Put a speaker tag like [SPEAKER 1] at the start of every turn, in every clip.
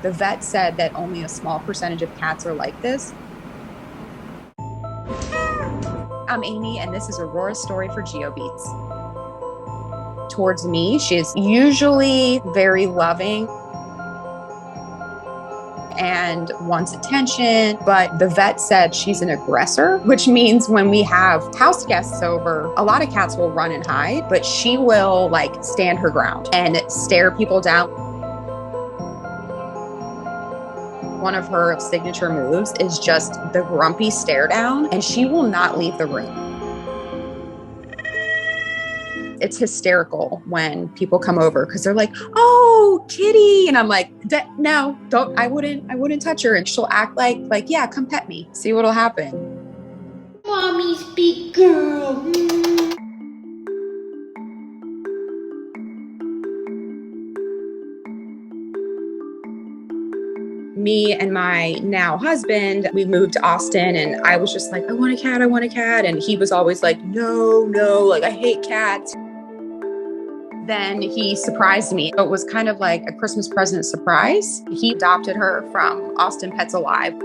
[SPEAKER 1] The vet said that only a small percentage of cats are like this. I'm Amy, and this is Aurora's story for GeoBeats. Towards me, she's usually very loving and wants attention, but the vet said she's an aggressor, which means when we have house guests over, a lot of cats will run and hide, but she will like stand her ground and stare people down. One of her signature moves is just the grumpy stare down, and she will not leave the room. It's hysterical when people come over because they're like, "Oh, kitty," and I'm like, "No, don't. I wouldn't touch her." And she'll act like, "Yeah, come pet me. See what'll happen."
[SPEAKER 2] Mommy's big girl.
[SPEAKER 1] Me and my now husband, we moved to Austin, and I was just like, I want a cat. And he was always like, no, like, I hate cats. Then he surprised me. It was kind of like a Christmas present surprise. He adopted her from Austin Pets Alive.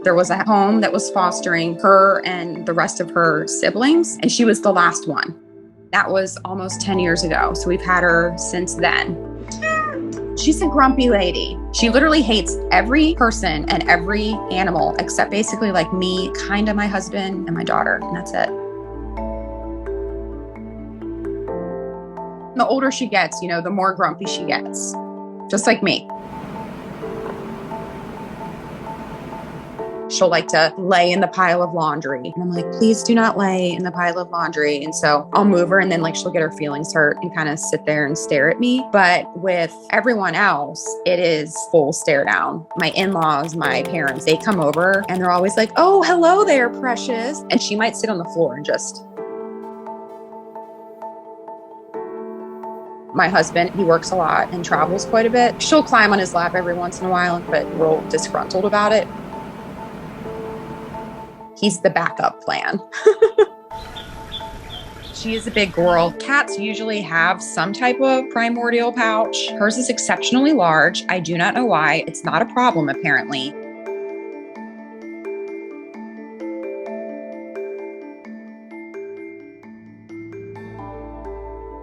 [SPEAKER 1] There was a home that was fostering her and the rest of her siblings, and she was the last one. That was almost 10 years ago. So we've had her since then. She's a grumpy lady. She literally hates every person and every animal except basically like me, kind of my husband and my daughter, and that's it. The older she gets, the more grumpy she gets, just like me. She'll like to lay in the pile of laundry. And I'm like, please do not lay in the pile of laundry. And so I'll move her, and then like she'll get her feelings hurt and kind of sit there and stare at me. But with everyone else, it is full stare down. My in-laws, my parents, they come over and they're always like, "Oh, hello there, precious." And she might sit on the floor and just... My husband, he works a lot and travels quite a bit. She'll climb on his lap every once in a while, but real disgruntled about it. He's the backup plan. She is a big girl. Cats usually have some type of primordial pouch. Hers is exceptionally large. I do not know why. It's not a problem, apparently.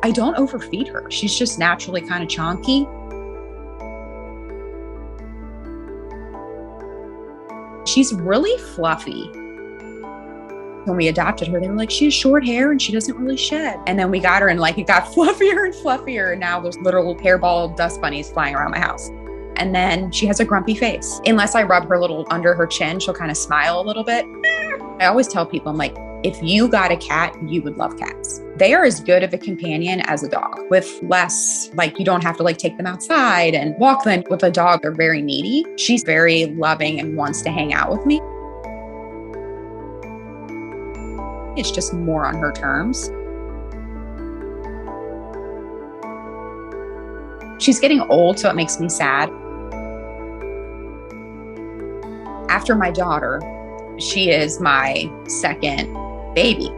[SPEAKER 1] I don't overfeed her. She's just naturally kind of chonky. She's really fluffy. When we adopted her, they were like, she has short hair and she doesn't really shed. And then we got her and like it got fluffier and fluffier. And now there's literal hairball dust bunnies flying around my house. And then she has a grumpy face. Unless I rub her little under her chin, she'll kind of smile a little bit. I always tell people, I'm like, if you got a cat, you would love cats. They are as good of a companion as a dog, with less, like, you don't have to like take them outside and walk them. With a dog, they're very needy. She's very loving and wants to hang out with me. It's just more on her terms. She's getting old, so it makes me sad. After my daughter, she is my second baby.